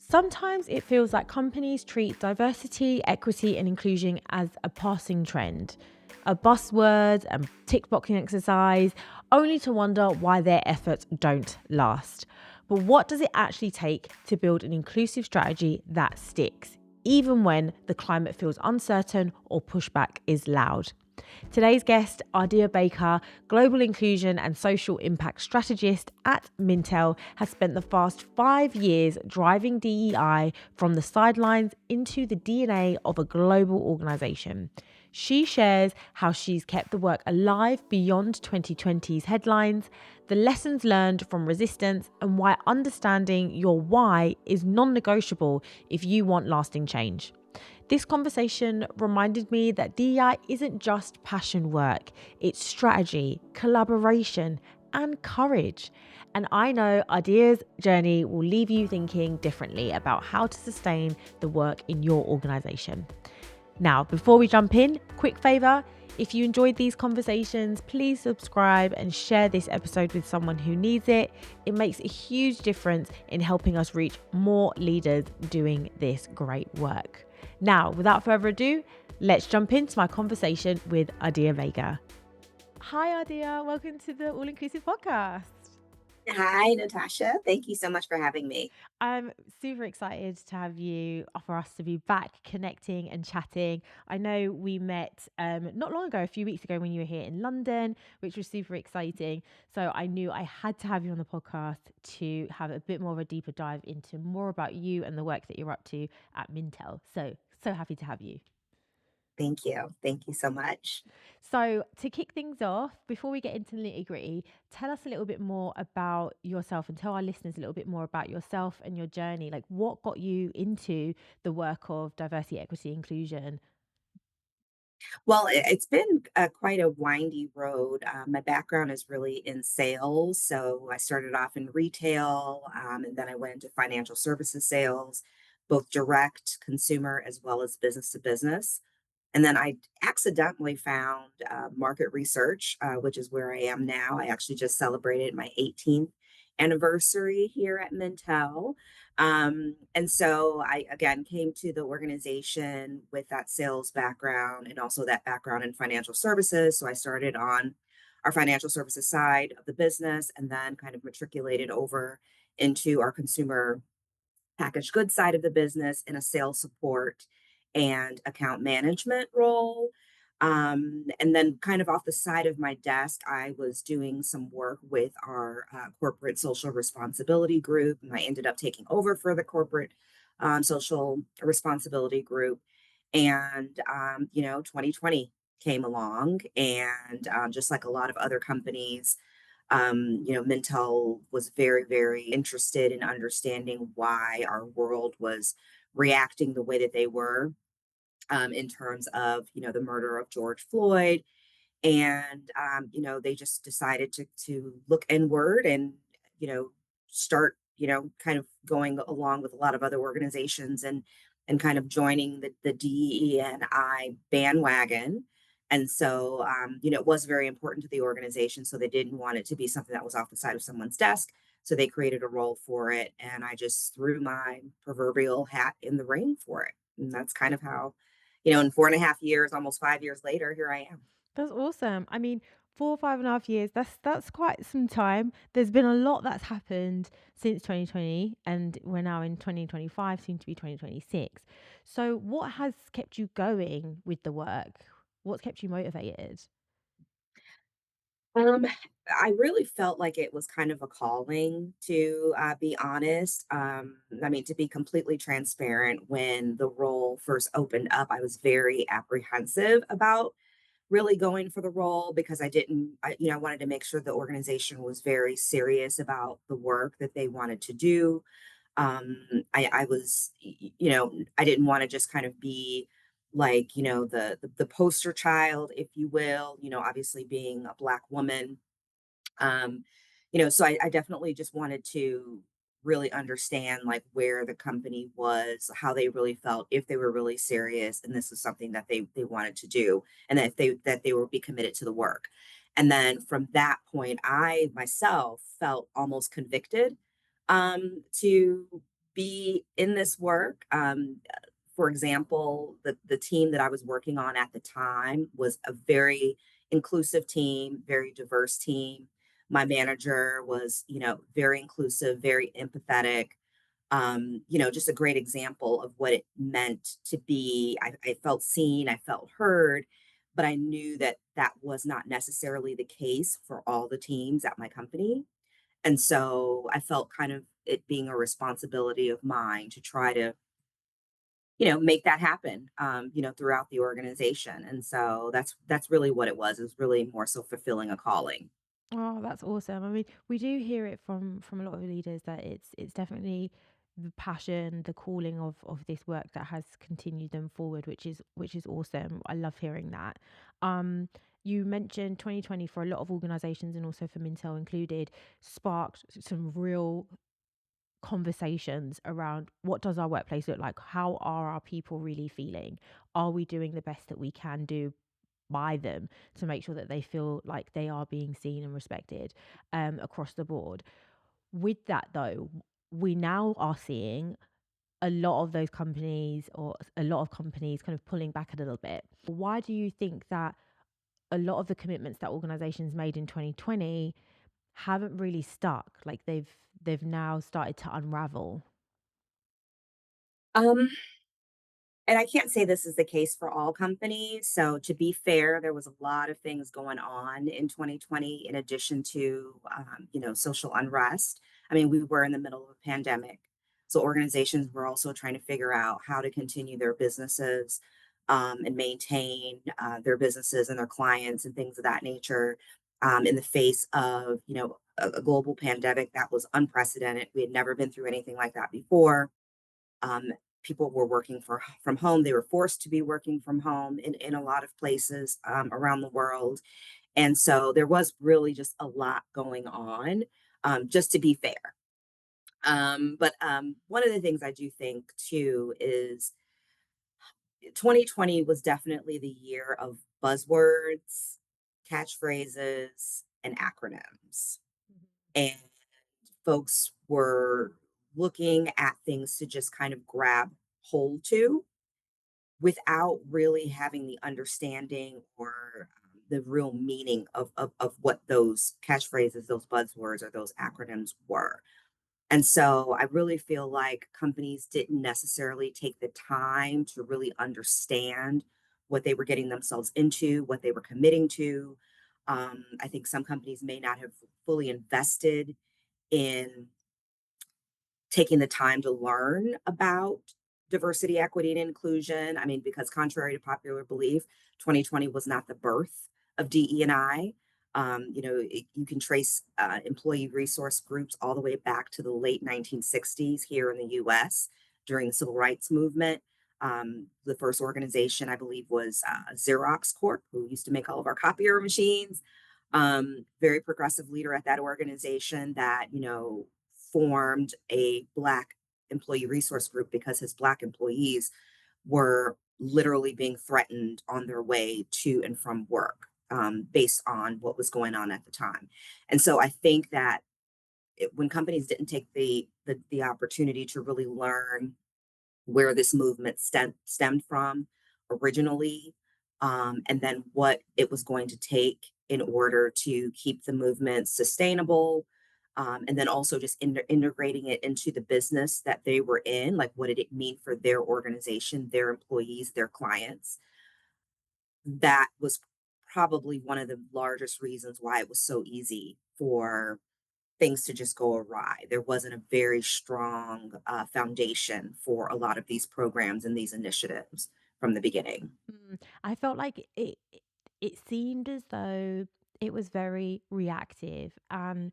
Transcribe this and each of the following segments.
Sometimes it feels like companies treat diversity, equity, and inclusion as a passing trend, a buzzword and tick boxing exercise, only to wonder why their efforts don't last. But what does it actually take to build an inclusive strategy that sticks, even when the climate feels uncertain or pushback is loud? Today's guest, Adiat Baker, Global Inclusion and Social Impact Strategist at Mintel, has spent the past 5 years driving DEI from the sidelines into the DNA of a global organization. She shares how she's kept the work alive beyond 2020's headlines, the lessons learned from resistance, and why understanding your why is non negotiable if you want lasting change. This conversation reminded me that DEI isn't just passion work, it's strategy, collaboration, and courage. And I know Adia's journey will leave you thinking differently about how to sustain the work in your organization. Now, before we jump in, quick favor. If you enjoyed these conversations, please subscribe and share this episode with someone who needs it. It makes a huge difference in helping us reach more leaders doing this great work. Now, without further ado, let's jump into my conversation with Adiat Baker. Hi, Adiat. Welcome to the All Inclusive Podcast. Hi, Natasha. Thank you so much for having me. I'm super excited to have you, for us to be back connecting and chatting. I know we met not long ago, a few weeks ago when you were here in London, which was super exciting. So I knew I had to have you on the podcast to have a bit more of a deeper dive into more about you and the work that you're up to at Mintel. So happy to have you. Thank you. Thank you so much. So, to kick things off, before we get into the nitty gritty, tell us a little bit more about yourself and tell our listeners a little bit more about yourself and your journey. Like, what got you into the work of diversity, equity, inclusion? Well, it's been quite a windy road. My background is really in sales. So I started off in retail, and then I went into financial services sales, both direct consumer as well as business to business. And then I accidentally found market research, which is where I am now. I actually just celebrated my 18th anniversary here at Mintel. And so I, again, came to the organization with that sales background and also that background in financial services. So I started on our financial services side of the business and then kind of matriculated over into our consumer packaged goods side of the business in a sales support and account management role. And then, kind of off the side of my desk, I was doing some work with our corporate social responsibility group. And I ended up taking over for the corporate social responsibility group. And, 2020 came along, and just like a lot of other companies, Mintel was very, very interested in understanding why our world was reacting the way that they were in terms of, the murder of George Floyd. And, they just decided to look inward and, you know, start, kind of going along with a lot of other organizations and kind of joining the DEI bandwagon. And so, it was very important to the organization. So they didn't want it to be something that was off the side of someone's desk. So they created a role for it. And I just threw my proverbial hat in the ring for it. And that's kind of how, in 4.5 years, almost 5 years later, here I am. That's awesome. I mean, 4, 5.5 years, that's quite some time. There's been a lot that's happened since 2020, and we're now in 2025, soon to be 2026. So, what has kept you going with the work? What's kept you motivated? Um, I really felt like it was kind of a calling, to be honest. I mean, to be completely transparent, when the role first opened up, I was very apprehensive about really going for the role because I wanted to make sure the organization was very serious about the work that they wanted to do. I was, I didn't want to just kind of be like, the poster child, if you will, obviously being a Black woman. Um, so I definitely just wanted to really understand like where the company was, how they really felt, if they were really serious, and this is something that they wanted to do, and that they would be committed to the work. And then from that point, I myself felt almost convicted to be in this work. For example, the team that I was working on at the time was a very inclusive team, very diverse team. My manager was, very inclusive, very empathetic. Just a great example of what it meant to be. I felt seen, I felt heard, but I knew that that was not necessarily the case for all the teams at my company. And so I felt kind of it being a responsibility of mine to try to, make that happen, throughout the organization. And so that's really what it was. It was really more so fulfilling a calling. Oh, that's awesome. I mean, we do hear it from a lot of leaders that it's definitely the passion, the calling of this work that has continued them forward, which is awesome. I love hearing that. Um, you mentioned 2020 for a lot of organizations and also for Mintel included, sparked some real conversations around what does our workplace look like? How are our people really feeling? Are we doing the best that we can do by them to make sure that they feel like they are being seen and respected across the board? With that though, we now are seeing a lot of those companies or a lot of companies kind of pulling back a little bit. Why do you think that a lot of the commitments that organizations made in 2020 haven't really stuck? Like they've now started to unravel. Um, And I can't say this is the case for all companies. So, to be fair, there was a lot of things going on in 2020 in addition to, social unrest. I mean, we were in the middle of a pandemic. So, organizations were also trying to figure out how to continue their businesses and maintain their businesses and their clients and things of that nature in the face of, a global pandemic that was unprecedented. We had never been through anything like that before. Um, people were working from home. They were forced to be working from home in a lot of places around the world. And so there was really just a lot going on, just to be fair. But one of the things I do think too is 2020 was definitely the year of buzzwords, catchphrases, and acronyms. And folks were looking at things to just kind of grab hold to without really having the understanding or the real meaning of what those catchphrases, those buzzwords, or those acronyms were. And so I really feel like companies didn't necessarily take the time to really understand what they were getting themselves into, what they were committing to. I think some companies may not have fully invested in taking the time to learn about diversity, equity, and inclusion. I mean, because contrary to popular belief, 2020 was not the birth of DE&I. You can trace employee resource groups all the way back to the late 1960s here in the US during the civil rights movement. The first organization, I believe, was Xerox Corp, who used to make all of our copier machines. Very progressive leader at that organization that, formed a Black employee resource group because his Black employees were literally being threatened on their way to and from work based on what was going on at the time. And so I think that when companies didn't take the opportunity to really learn where this movement stemmed from originally, and then what it was going to take in order to keep the movement sustainable. And then also just integrating it into the business that they were in. Like, what did it mean for their organization, their employees, their clients? That was probably one of the largest reasons why it was so easy for things to just go awry. There wasn't a very strong foundation for a lot of these programs and these initiatives from the beginning. I felt like it seemed as though it was very reactive, and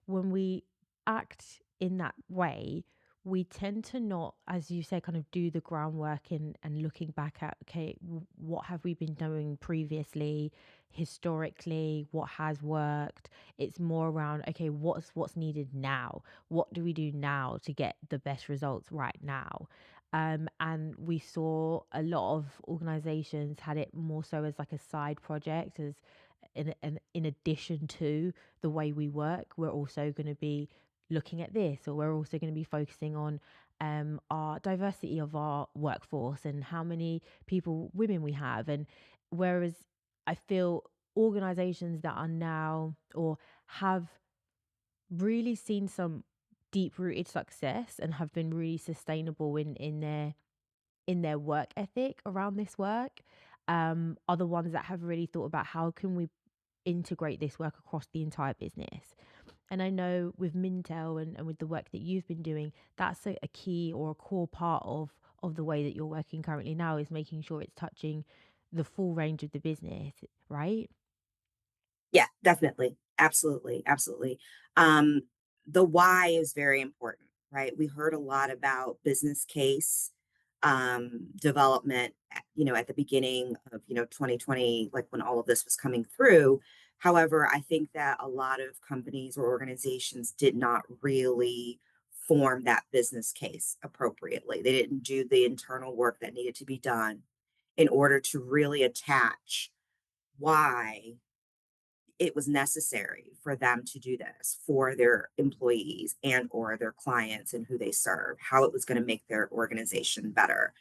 when we act in that way, we tend to not, as you say, kind of do the groundwork and looking back at, okay, what have we been doing previously, historically, what has worked. It's more around, okay, what's needed now? What do we do now to get the best results right now? And we saw a lot of organizations had it more so as like a side project, as in addition to the way we work, we're also going to be looking at this, or we're also going to be focusing on our diversity of our workforce and how many people, women we have. And whereas I feel organizations that are now or have really seen some deep rooted success and have been really sustainable in their work ethic around this work, are the ones that have really thought about how can we integrate this work across the entire business. And I know with Mintel and with the work that you've been doing, that's a key or a core part of the way that you're working currently now is making sure it's touching the full range of the business, right? Yeah, definitely. Absolutely, absolutely. Um, the why is very important, right? We heard a lot about business case development, at the beginning of, 2020, like when all of this was coming through. However, I think that a lot of companies or organizations did not really form that business case appropriately. They didn't do the internal work that needed to be done in order to really attach why it was necessary for them to do this for their employees and or their clients and who they serve, how it was going to make their organization better.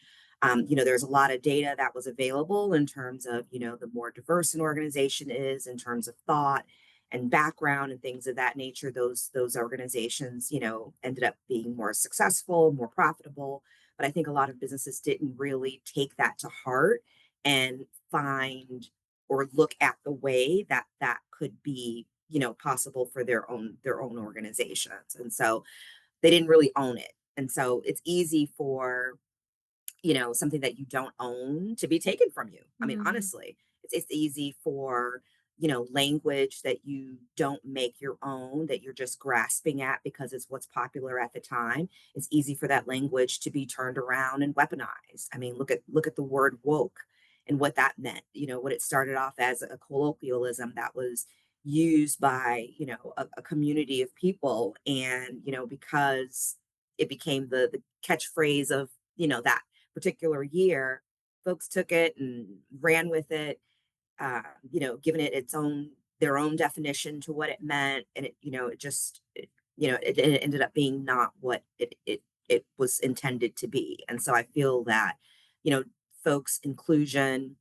There's a lot of data that was available in terms of, the more diverse an organization is in terms of thought and background and things of that nature, those organizations, ended up being more successful, more profitable. But I think a lot of businesses didn't really take that to heart and find or look at the way that that could be, possible for their own organizations. And so they didn't really own it. And so it's easy for, something that you don't own to be taken from you. I mean, Mm, honestly, it's easy for, language that you don't make your own, that you're just grasping at because it's what's popular at the time. It's easy for that language to be turned around and weaponized. I mean, look at the word woke and what that meant. What it started off as a colloquialism that was used by, a community of people. And, because it became the catchphrase of, that particular year, folks took it and ran with it, giving it their own definition to what it meant, and it ended up being not what it was intended to be. And so I feel that, you know, folks' inclusion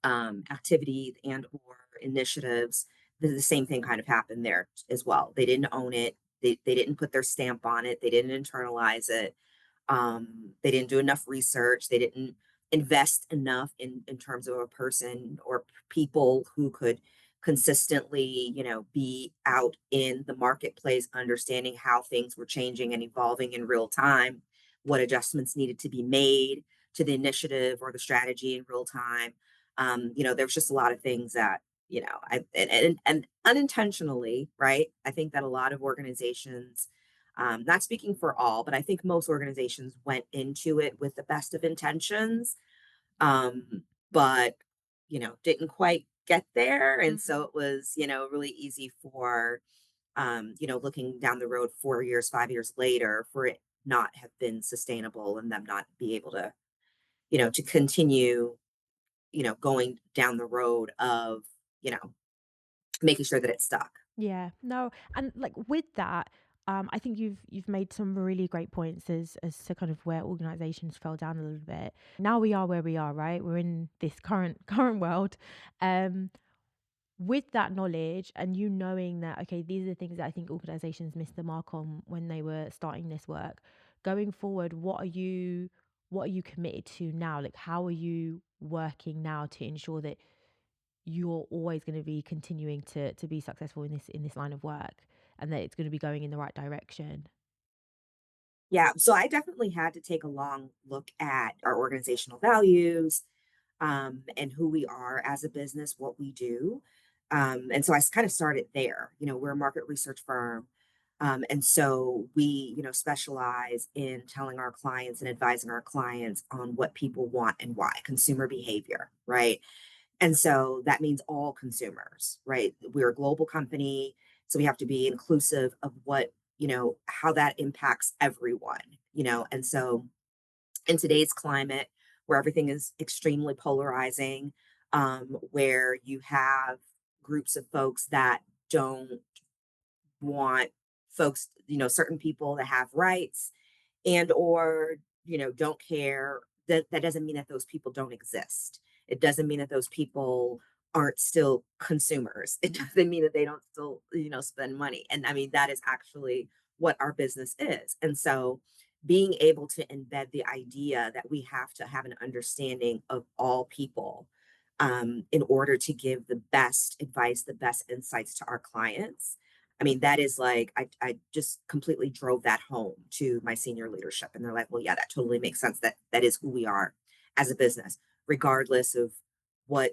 activity and or initiatives, the same thing kind of happened there as well. They didn't own it. They didn't put their stamp on it. They didn't internalize it. They didn't do enough research. They didn't invest enough in terms of a person or people who could consistently, be out in the marketplace, understanding how things were changing and evolving in real time, what adjustments needed to be made to the initiative or the strategy in real time. There's just a lot of things that, and unintentionally, right? I think that a lot of organizations, not speaking for all, but I think most organizations went into it with the best of intentions, but didn't quite get there. And so mm. it was, really easy for, looking down the road 4 years, 5 years later, for it not have been sustainable and them not be able to, to continue, going down the road of, you know, making sure that it stuck. Yeah, no, and like with that, I think you've made some really great points as to kind of where organizations fell down a little bit. Now we are where we are, right? We're in this current world. Um, with that knowledge and you knowing that, okay, these are the things that I think organizations missed the mark on when they were starting this work. Going forward, what are you committed to now? Like how are you working now to ensure that you're always going to be continuing to be successful in this line of work and that it's going to be going in the right direction. Yeah, so I definitely had to take a long look at our organizational values, and who we are as a business, what we do. And so I kind of started there. We're a market research firm. And so we, specialize in telling our clients and advising our clients on what people want and why, consumer behavior, right? And so that means all consumers, right? We're a global company, so we have to be inclusive of what, how that impacts everyone, And so in today's climate, where everything is extremely polarizing, where you have groups of folks that don't want folks, certain people to have rights and or don't care, that doesn't mean that those people don't exist. It doesn't mean that those people aren't still consumers. It doesn't mean that they don't still spend money. And I mean, that is actually what our business is. And so being able to embed the idea that we have to have an understanding of all people, in order to give the best advice, the best insights to our clients. I mean, that is like, I just completely drove that home to my senior leadership. And they're like, well, yeah, that totally makes sense. That is who we are as a business, regardless of what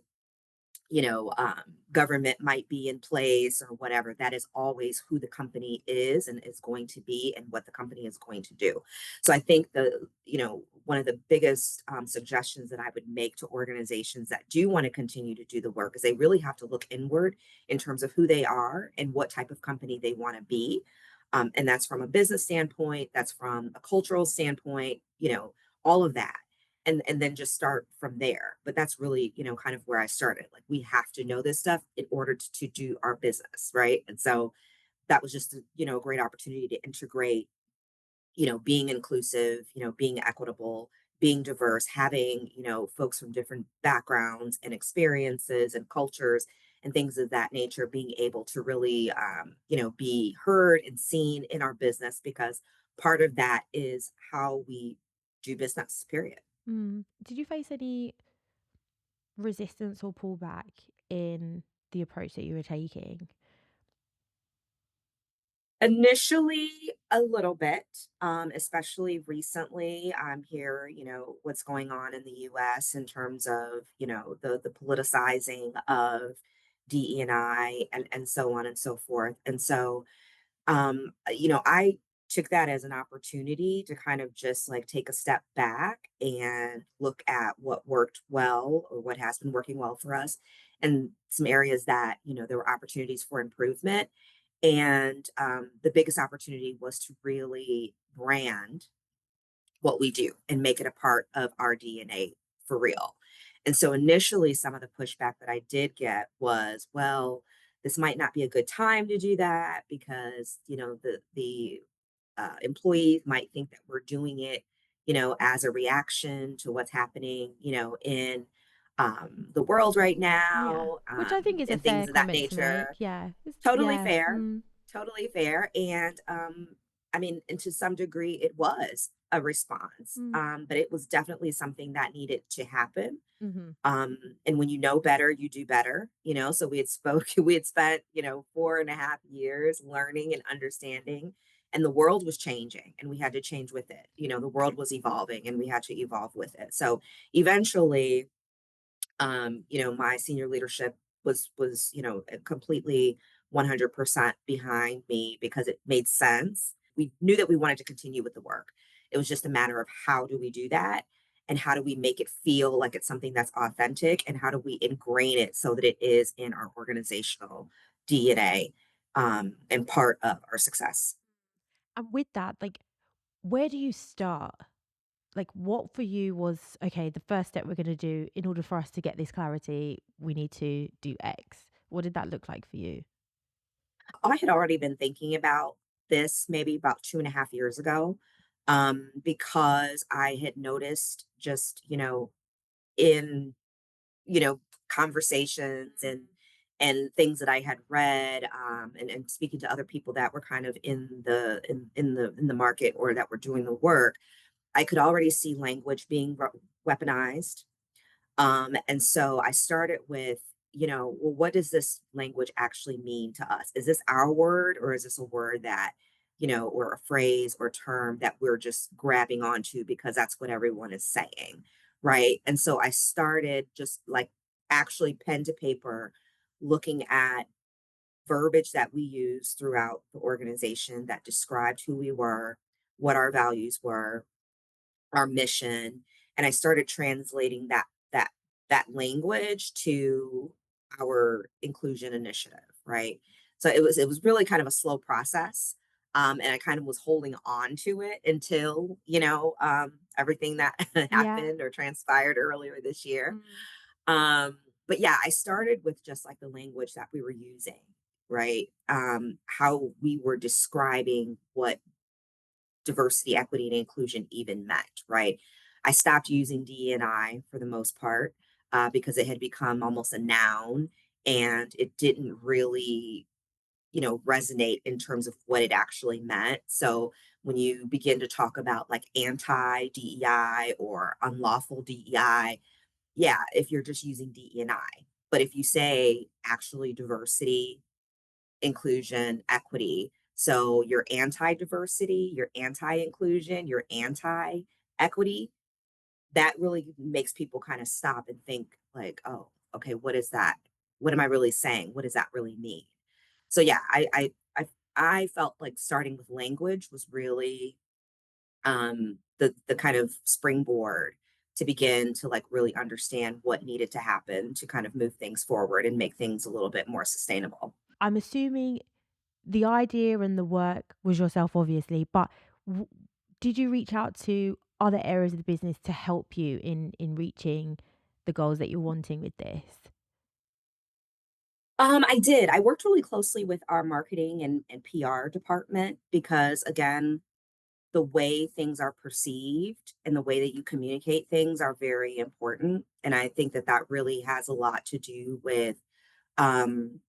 government might be in place or whatever. That is always who the company is and is going to be and what the company is going to do. So I think one of the biggest suggestions that I would make to organizations that do want to continue to do the work is they really have to look inward in terms of who they are and what type of company they want to be. And that's from a business standpoint, that's from a cultural standpoint, all of that, and then just start from there. But that's really, kind of where I started. Like we have to know this stuff in order to do our business, right? And so that was just a great opportunity to integrate, being inclusive, being equitable, being diverse, having, folks from different backgrounds and experiences and cultures and things of that nature, being able to really, be heard and seen in our business because part of that is how we do business, period. Mm. Did you face any resistance or pullback in the approach that you were taking? Initially, a little bit, especially recently. I'm here, what's going on in the US in terms of, the politicizing of DE&I and so on and so forth. And so I took that as an opportunity to kind of just like take a step back and look at what worked well or what has been working well for us and some areas that, there were opportunities for improvement. And the biggest opportunity was to really brand what we do and make it a part of our DNA for real. And so initially, some of the pushback that I did get was, well, this might not be a good time to do that because the employees might think that we're doing it, as a reaction to what's happening, in the world right Yeah. now, Which I think is a and fair things of that comment to nature. make. Yeah. Totally Yeah. fair, Mm. totally fair, and, I mean, and to some degree, it was a response, Mm. but it was definitely something that needed to happen, Mhm. and when you know better, you do better, so we had spent, 4.5 years learning and understanding, and the world was changing, and we had to change with it, the world was evolving, and we had to evolve with it, so eventually, my senior leadership was completely 100% behind me because it made sense. We knew that we wanted to continue with the work. It was just a matter of how do we do that and how do we make it feel like it's something that's authentic and how do we ingrain it so that it is in our organizational DNA, and part of our success. And with that, like, where do you start? Like, what for you was, okay, the first step we're going to do in order for us to get this clarity, we need to do X? What did that look like for you? I had already been thinking about this maybe about 2.5 years ago, because I had noticed just, in, you know, conversations and things that I had read, and speaking to other people that were kind of in the market or that were doing the work, I could already see language being weaponized, and so I started with, well, what does this language actually mean to us? Is this our word or is this a word that, or a phrase or term that we're just grabbing onto because that's what everyone is saying? Right. And so I started just like actually pen to paper looking at verbiage that we use throughout the organization that described who we were, what our values were, our mission, and I started translating that that language to our inclusion initiative, right? So it was really kind of a slow process. And I kind of was holding on to it until, everything that Yeah. happened or transpired earlier this year. Mm. But yeah, I started with just like the language that we were using, right? How we were describing what diversity, equity, and inclusion even meant, right? I stopped using DEI for the most part because it had become almost a noun and it didn't really, resonate in terms of what it actually meant. So when you begin to talk about like anti DEI or unlawful DEI, yeah, if you're just using DE&I. But if you say actually diversity, inclusion, equity, so you're anti-diversity, you're anti-inclusion, you're anti-equity, that really makes people kind of stop and think like, oh, okay, what is that? What am I really saying? What does that really mean? So yeah, I felt like starting with language was really the kind of springboard to begin to like really understand what needed to happen to kind of move things forward and make things a little bit more sustainable. I'm assuming the idea and the work was yourself, obviously, but w- did you reach out to other areas of the business to help you in reaching the goals that you're wanting with this? I did. I worked really closely with our marketing and PR department because, again, the way things are perceived and the way that you communicate things are very important. And I think that that really has a lot to do with um,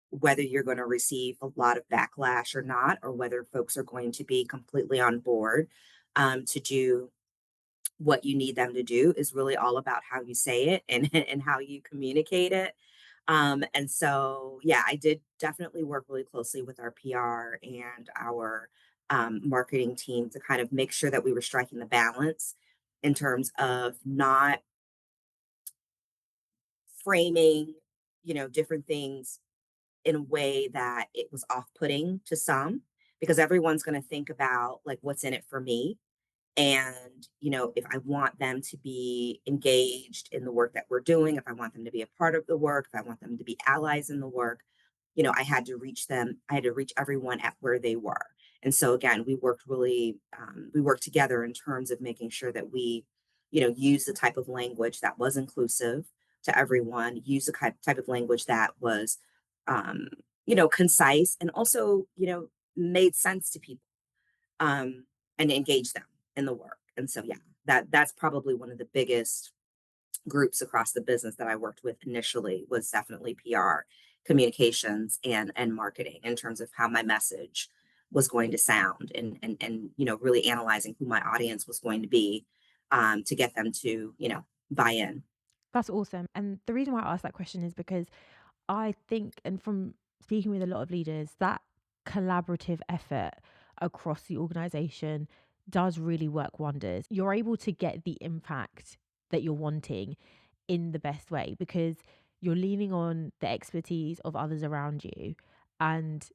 whether you're going to receive a lot of backlash or not, or whether folks are going to be completely on board to do what you need them to do is really all about how you say it and and how you communicate it. And so, yeah, I did definitely work really closely with our PR and our marketing team to kind of make sure that we were striking the balance in terms of not framing, different things in a way that it was off-putting to some, because everyone's going to think about like what's in it for me. And, if I want them to be engaged in the work that we're doing, if I want them to be a part of the work, if I want them to be allies in the work, I had to reach them. I had to reach everyone at where they were. And so again, we worked together in terms of making sure that we, use the type of language that was inclusive to everyone, use the type of language that was, um, concise and also, made sense to people um, and engage them in the work. And so, yeah, that's probably one of the biggest groups across the business that I worked with initially was definitely PR, communications, and marketing in terms of how my message was going to sound and really analyzing who my audience was going to be to get them to buy in. That's awesome. And the reason why I asked that question is because I think, and from speaking with a lot of leaders, that collaborative effort across the organization does really work wonders. You're able to get the impact that you're wanting in the best way because you're leaning on the expertise of others around you. And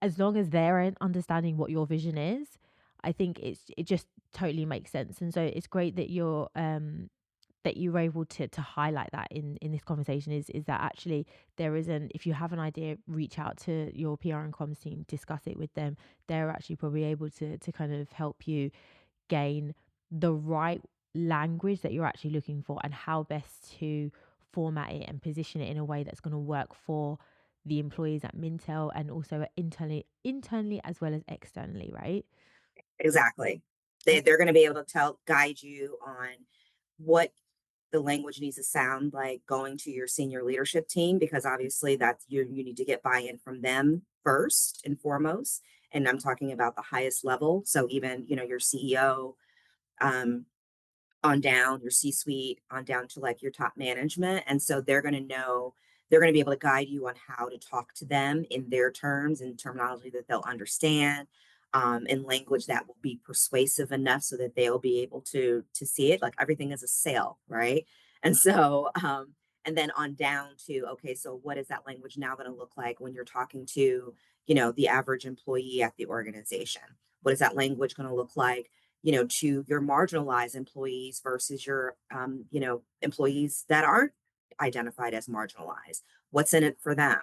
as long as they're understanding what your vision is, I think it just totally makes sense. And so it's great that you were able to highlight that in this conversation is that actually there isn't, if you have an idea, reach out to your PR and comms team, discuss it with them. They're actually probably able to kind of help you gain the right language that you're actually looking for and how best to format it and position it in a way that's going to work for the employees at Mintel and also internally as well as externally, right? Exactly. And They're going to be able to guide you on what the language needs to sound like going to your senior leadership team because obviously that's you need to get buy-in from them first and foremost, and I'm talking about the highest level, so even your CEO, um, on down, your C-suite, on down to like your top management. And so they're going to be able to guide you on how to talk to them in their terms and terminology that they'll understand, in language that will be persuasive enough so that they'll be able to see it. Like everything is a sale, right? And so, and then on down to, okay, so what is that language now going to look like when you're talking to, the average employee at the organization? What is that language going to look like to your marginalized employees versus your, employees that aren't identified as marginalized? What's in it for them?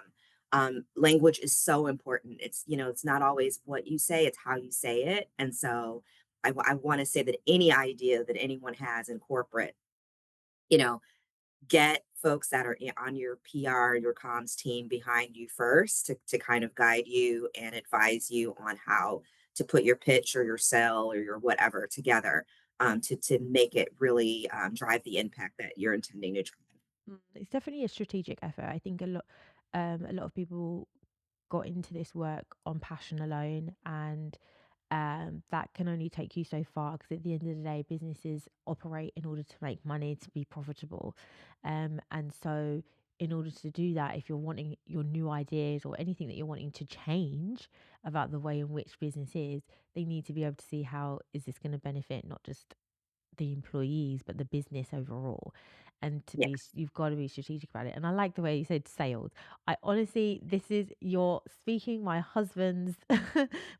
Language is so important. It's not always what you say, it's how you say it. And so I want to say that any idea that anyone has in corporate, you know, get folks that are on your PR, your comms team behind you first to kind of guide you and advise you on how to put your pitch or your sell or your whatever together to make it really drive the impact that you're intending to drive. It's definitely a strategic effort. I think a lot of people got into this work on passion alone, and that can only take you so far because at the end of the day, businesses operate in order to make money to be profitable. And so, in order to do that, if you're wanting your new ideas or anything that you're wanting to change about the way in which business is, they need to be able to see how is this going to benefit not just the employees, but the business overall. And to be, Yes. you've got to be strategic about it. And I like the way you said sales. I honestly, this is you're speaking my husband's,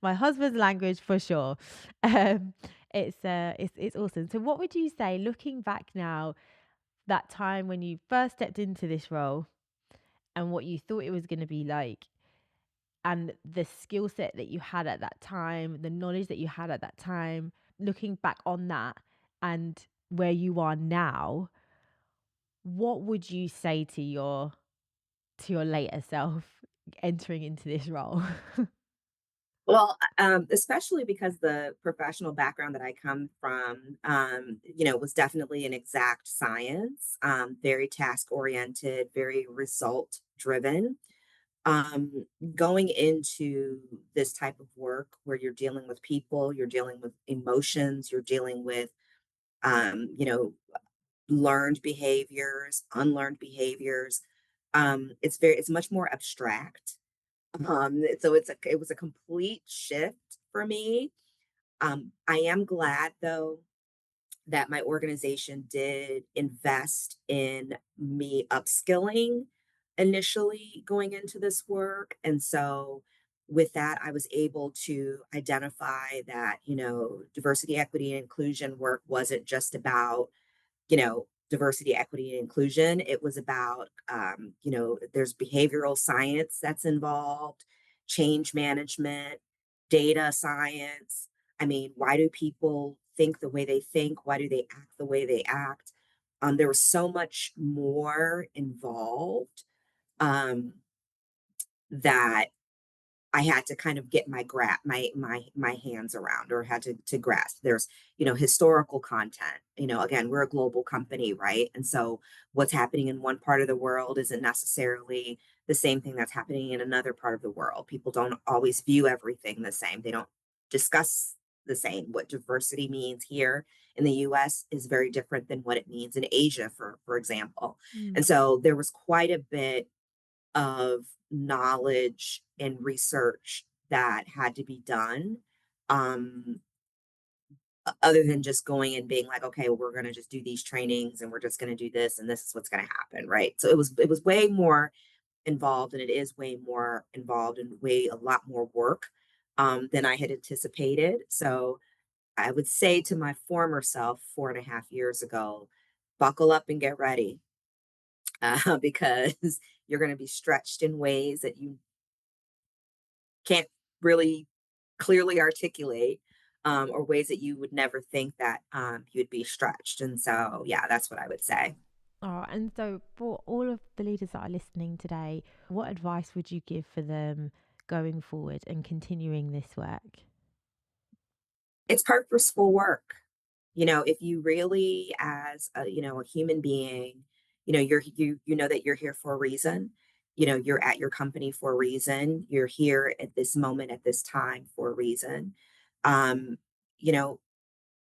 my husband's language for sure. Um, it's awesome. So, what would you say, looking back now, that time when you first stepped into this role and what you thought it was going to be like? And the skill set that you had at that time, the knowledge that you had at that time, looking back on that and where you are now, what would you say to your later self entering into this role? Well, especially because the professional background that I come from, was definitely an exact science, very task oriented, very result driven. Um, Going into this type of work where you're dealing with people, you're dealing with emotions, you're dealing with, um, you know, learned behaviors, unlearned behaviors. It's much more abstract. So it was a complete shift for me. I am glad though that my organization did invest in me upskilling initially going into this work. And so with that, I was able to identify that, diversity, equity, and inclusion work wasn't just about diversity, equity, and inclusion. It was about, there's behavioral science that's involved, change management, data science. I mean, why do people think the way they think? Why do they act the way they act? There was so much more involved um, that I had to kind of get my hands around or had to grasp. There's, historical content. Again, we're a global company, right? And so what's happening in one part of the world isn't necessarily the same thing that's happening in another part of the world. People don't always view everything the same. They don't discuss the same. What diversity means here in the US is very different than what it means in Asia, for example. And Mm. so there was quite a bit of knowledge and research that had to be done um other than just going and being like, okay, well, we're going to just do these trainings and we're just going to do this and this is what's going to happen, right? So it was way more involved, and it is way more involved and way a lot more work than I had anticipated. So I would say to my former self 4.5 years ago, buckle up and get ready, because you're going to be stretched in ways that you can't really clearly articulate, or ways that you would never think that you'd be stretched. And so, yeah, that's what I would say. Oh, and so for all of the leaders that are listening today, what advice would you give for them going forward and continuing this work? It's purposeful work. If you really, as a human being, you know that you're here for a reason. You're at your company for a reason. You're here at this moment, at this time for a reason. Um, you know,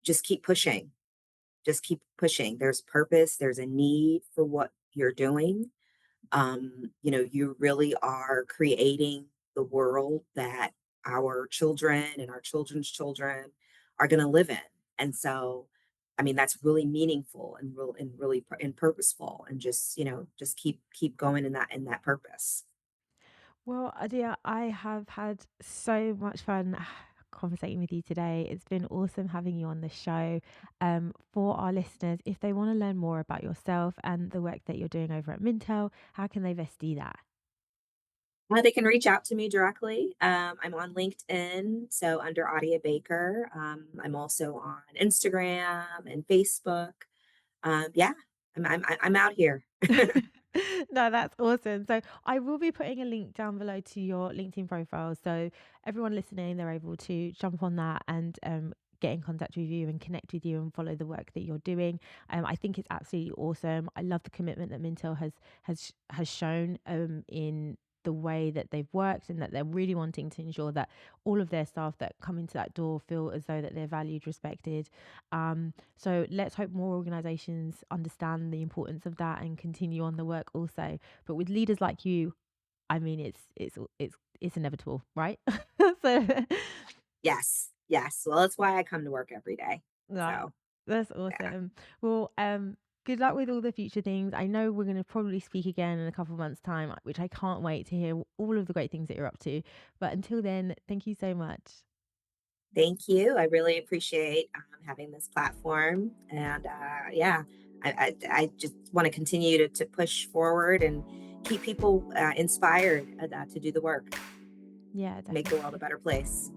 just keep pushing. Just keep pushing. There's purpose. There's a need for what you're doing. You really are creating the world that our children and our children's children are going to live in. And so, I mean, that's really meaningful and really and purposeful, and just keep going in that purpose. Well, Adia, I have had so much fun conversating with you today. It's been awesome having you on the show. For our listeners, if they want to learn more about yourself and the work that you're doing over at Mintel, how can they best do that? They can reach out to me directly. I'm on LinkedIn, so under Adiat Baker. I'm also on Instagram and Facebook. Yeah. I'm out here. No, that's awesome. So I will be putting a link down below to your LinkedIn profile. So everyone listening, they're able to jump on that and get in contact with you and connect with you and follow the work that you're doing. I think it's absolutely awesome. I love the commitment that Mintel has shown in the way that they've worked, and that they're really wanting to ensure that all of their staff that come into that door feel as though that they're valued, respected. So let's hope more organizations understand the importance of that and continue on the work also. But with leaders like you, I mean, it's inevitable, right? So Yes, yes. Well, that's why I come to work every day. no, So, that's yeah. awesome. Well, good luck with all the future things. I know we're going to probably speak again in a couple of months' time, which I can't wait to hear all of the great things that you're up to. But until then, thank you so much. Thank you. I really appreciate having this platform, and yeah, I just want to continue to push forward and keep people inspired to do the work Yeah, to make the world a definitely. better place.